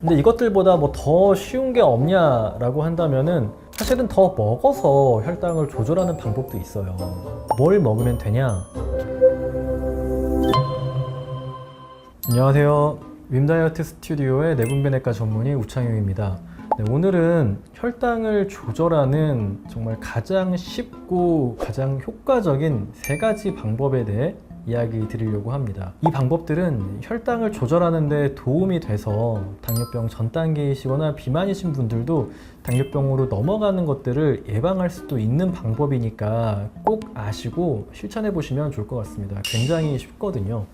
근데 이것들보다 뭐 더 쉬운 게 없냐라고 한다면은 사실은 더 먹어서 혈당을 조절하는 방법도 있어요. 뭘 먹으면 되냐? 안녕하세요. 윈다이어트 스튜디오의 내분비내과 전문의 우창용입니다. 네, 오늘은 혈당을 조절하는 정말 가장 쉽고 가장 효과적인 3가지 방법에 대해 이야기 드리려고 합니다. 이 방법들은 혈당을 조절하는 데 도움이 돼서 당뇨병 전 단계이시거나 비만이신 분들도 당뇨병으로 넘어가는 것들을 예방할 수도 있는 방법이니까 꼭 아시고 실천해 보시면 좋을 것 같습니다. 굉장히 쉽거든요.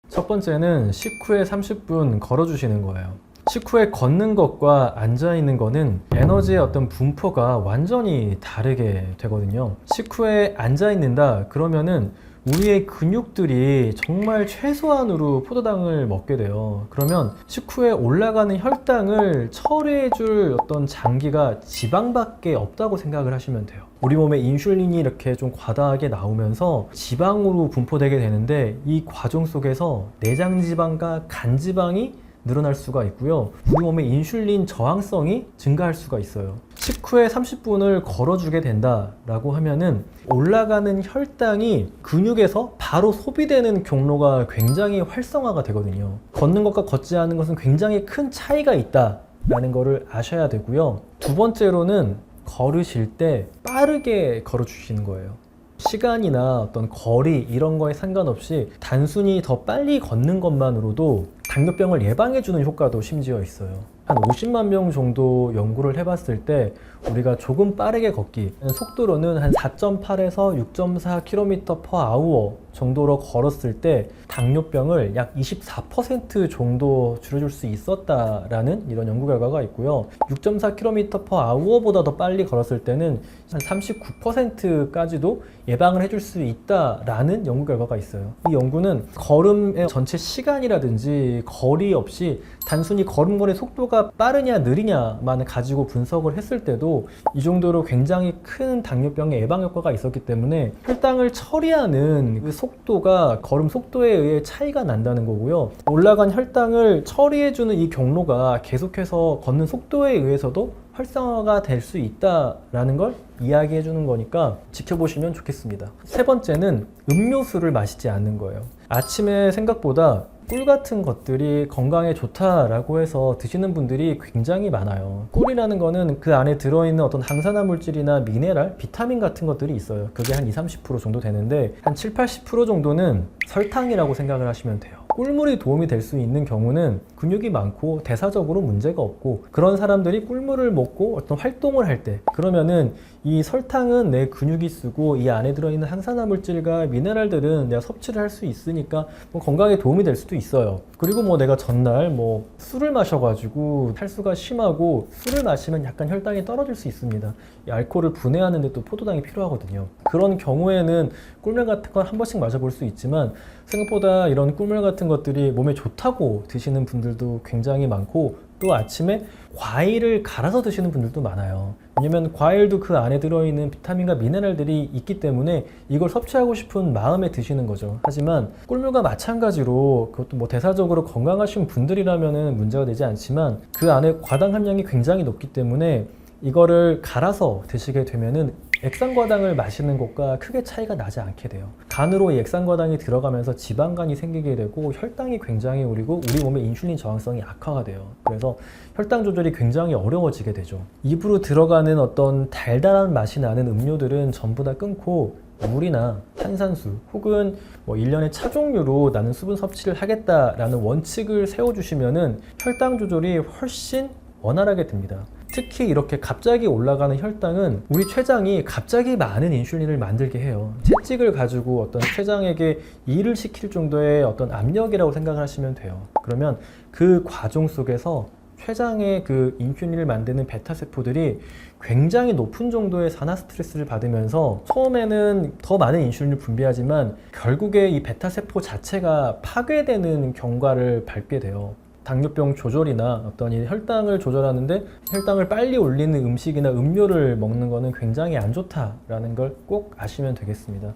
첫 번째는 식후에 30분 걸어주시는 거예요. 식후에 걷는 것과 앉아있는 거는 에너지의 어떤 분포가 완전히 다르게 되거든요. 식후에 앉아있는다 그러면은 우리의 근육들이 정말 최소한으로 포도당을 먹게 돼요. 그러면 식후에 올라가는 혈당을 처리해줄 어떤 장기가 지방밖에 없다고 생각을 하시면 돼요. 우리 몸에 인슐린이 이렇게 좀 과다하게 나오면서 지방으로 분포되게 되는데 이 과정 속에서 내장지방과 간지방이 늘어날 수가 있고요. 우리 몸의 인슐린 저항성이 증가할 수가 있어요. 식후에 30분을 걸어주게 된다라고 하면은 올라가는 혈당이 근육에서 바로 소비되는 경로가 굉장히 활성화가 되거든요. 걷는 것과 걷지 않는 것은 굉장히 큰 차이가 있다라는 것을 아셔야 되고요. 두 번째로는 걸으실 때 빠르게 걸어주시는 거예요. 시간이나 어떤 거리 이런 거에 상관없이 단순히 더 빨리 걷는 것만으로도 당뇨병을 예방해주는 효과도 심지어 있어요. 한 50만 명 정도 연구를 해봤을 때 우리가 조금 빠르게 걷기, 속도로는 한 4.8에서 6.4km/h 정도로 걸었을 때 당뇨병을 약 24% 정도 줄여줄 수 있었다라는 이런 연구 결과가 있고요. 6.4km/h보다 더 빨리 걸었을 때는 한 39%까지도 예방을 해줄 수 있다라는 연구 결과가 있어요. 이 연구는 걸음의 전체 시간이라든지 거리 없이 단순히 걸음걸이 속도가 빠르냐 느리냐만 가지고 분석을 했을 때도 이 정도로 굉장히 큰 당뇨병의 예방 효과가 있었기 때문에 혈당을 처리하는 그 속도가 걸음 속도에 의해 차이가 난다는 거고요. 올라간 혈당을 처리해주는 이 경로가 계속해서 걷는 속도에 의해서도 활성화가 될 수 있다라는 걸 이야기해 주는 거니까 지켜보시면 좋겠습니다. 세 번째는 음료수를 마시지 않는 거예요. 아침에 생각보다 꿀 같은 것들이 건강에 좋다라고 해서 드시는 분들이 굉장히 많아요. 꿀이라는 거는 그 안에 들어있는 어떤 항산화 물질이나 미네랄, 비타민 같은 것들이 있어요. 그게 한 20-30% 정도 되는데 한 7-80% 정도는 설탕이라고 생각을 하시면 돼요. 꿀물이 도움이 될 수 있는 경우는 근육이 많고 대사적으로 문제가 없고 그런 사람들이 꿀물을 먹고 어떤 활동을 할 때 그러면은 이 설탕은 내 근육이 쓰고 이 안에 들어있는 항산화 물질과 미네랄들은 내가 섭취를 할 수 있으니까 뭐 건강에 도움이 될 수도 있어요. 그리고 뭐 내가 전날 뭐 술을 마셔가지고 탈수가 심하고 술을 마시면 약간 혈당이 떨어질 수 있습니다. 이 알코올을 분해하는데 또 포도당이 필요하거든요. 그런 경우에는 꿀물 같은 건 한 번씩 마셔볼 수 있지만 생각보다 이런 꿀물 같은 것들이 몸에 좋다고 드시는 분들도 굉장히 많고 또 아침에 과일을 갈아서 드시는 분들도 많아요. 왜냐면 과일도 그 안에 들어있는 비타민과 미네랄들이 있기 때문에 이걸 섭취하고 싶은 마음에 드시는 거죠. 하지만 꿀물과 마찬가지로 그것도 뭐 대사적으로 건강하신 분들이라면 문제가 되지 않지만 그 안에 과당 함량이 굉장히 높기 때문에 이거를 갈아서 드시게 되면은 액상과당을 마시는 것과 크게 차이가 나지 않게 돼요. 간으로 이 액상과당이 들어가면서 지방간이 생기게 되고 혈당이 굉장히 오르고 우리 몸의 인슐린 저항성이 악화가 돼요. 그래서 혈당 조절이 굉장히 어려워지게 되죠. 입으로 들어가는 어떤 달달한 맛이 나는 음료들은 전부 다 끊고 물이나 탄산수 혹은 뭐 1년에 차 종류로 나는 수분 섭취를 하겠다라는 원칙을 세워주시면은 혈당 조절이 훨씬 원활하게 됩니다. 특히 이렇게 갑자기 올라가는 혈당은 우리 췌장이 갑자기 많은 인슐린을 만들게 해요. 채찍을 가지고 어떤 췌장에게 일을 시킬 정도의 어떤 압력이라고 생각을 하시면 돼요. 그러면 그 과정 속에서 췌장의 그 인슐린을 만드는 베타세포들이 굉장히 높은 정도의 산화 스트레스를 받으면서 처음에는 더 많은 인슐린을 분비하지만 결국에 이 베타세포 자체가 파괴되는 경과를 밟게 돼요. 당뇨병 조절이나 어떤 이 혈당을 조절하는데 혈당을 빨리 올리는 음식이나 음료를 먹는 거는 굉장히 안 좋다라는 걸 꼭 아시면 되겠습니다.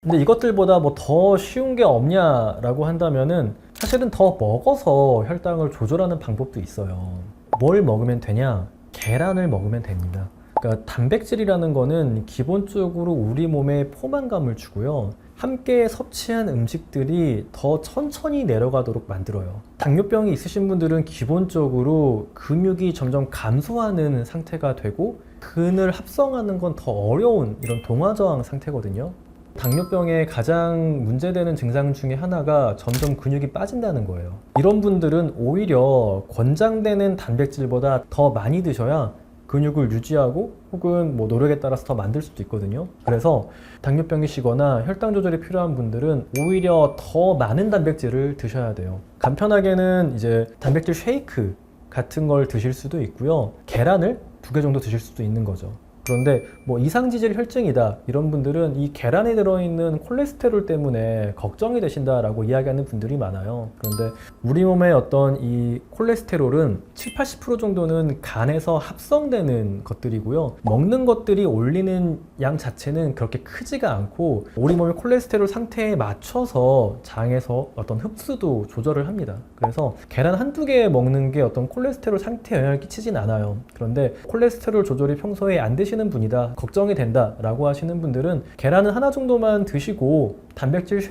근데 이것들보다 뭐 더 쉬운 게 없냐라고 한다면은 사실은 더 먹어서 혈당을 조절하는 방법도 있어요. 뭘 먹으면 되냐? 계란을 먹으면 됩니다. 그러니까 단백질이라는 거는 기본적으로 우리 몸에 포만감을 주고요. 함께 섭취한 음식들이 더 천천히 내려가도록 만들어요. 당뇨병이 있으신 분들은 기본적으로 근육이 점점 감소하는 상태가 되고 근을 합성하는 건 더 어려운 이런 동화저항 상태거든요. 당뇨병의 가장 문제되는 증상 중에 하나가 점점 근육이 빠진다는 거예요. 이런 분들은 오히려 권장되는 단백질보다 더 많이 드셔야 근육을 유지하고 혹은 뭐 노력에 따라서 더 만들 수도 있거든요. 그래서 당뇨병이시거나 혈당 조절이 필요한 분들은 오히려 더 많은 단백질을 드셔야 돼요. 간편하게는 이제 단백질 쉐이크 같은 걸 드실 수도 있고요. 계란을 2개 정도 드실 수도 있는 거죠. 그런데 뭐 이상지질 혈증이다 이런 분들은 이 계란에 들어있는 콜레스테롤 때문에 걱정이 되신다라고 이야기하는 분들이 많아요. 그런데 우리 몸의 어떤 이 콜레스테롤은 70-80% 정도는 간에서 합성되는 것들이고요. 먹는 것들이 올리는 양 자체는 그렇게 크지가 않고 우리 몸의 콜레스테롤 상태에 맞춰서 장에서 어떤 흡수도 조절을 합니다. 그래서 계란 한두 개 먹는 게 어떤 콜레스테롤 상태에 영향을 끼치진 않아요. 그런데 콜레스테롤 조절이 평소에 안 되시는 분이다, 걱정이 된다 라고 하시는 분들은 계란은 하나 정도만 드시고 단백질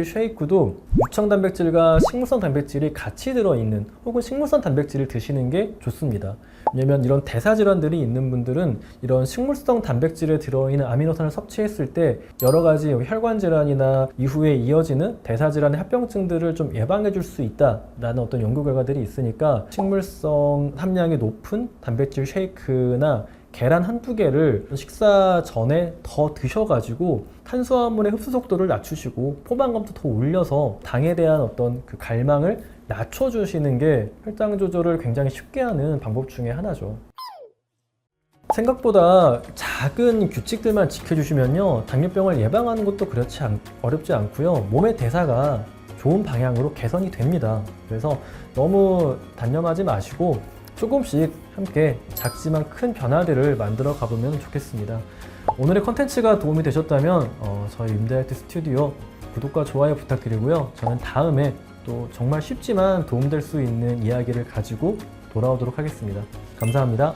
쉐이크도 유청 단백질과 식물성 단백질이 같이 들어있는 혹은 식물성 단백질을 드시는 게 좋습니다. 왜냐면 이런 대사질환들이 있는 분들은 이런 식물성 단백질에 들어있는 아미노산을 섭취했을 때 여러 가지 혈관 질환이나 이후에 이어지는 대사질환의 합병증들을 좀 예방해 줄 수 있다라는 어떤 연구 결과들이 있으니까 식물성 함량이 높은 단백질 쉐이크나 계란 한두 개를 식사 전에 더 드셔가지고 탄수화물의 흡수 속도를 낮추시고 포만감도 더 올려서 당에 대한 어떤 그 갈망을 낮춰주시는 게 혈당 조절을 굉장히 쉽게 하는 방법 중에 하나죠. 생각보다 작은 규칙들만 지켜주시면요, 당뇨병을 예방하는 것도 어렵지 않고요, 몸의 대사가 좋은 방향으로 개선이 됩니다. 그래서 너무 단념하지 마시고 조금씩 함께 작지만 큰 변화들을 만들어 가보면 좋겠습니다. 오늘의 컨텐츠가 도움이 되셨다면 저희 임다이어트 스튜디오 구독과 좋아요 부탁드리고요. 저는 다음에 또 정말 쉽지만 도움될 수 있는 이야기를 가지고 돌아오도록 하겠습니다. 감사합니다.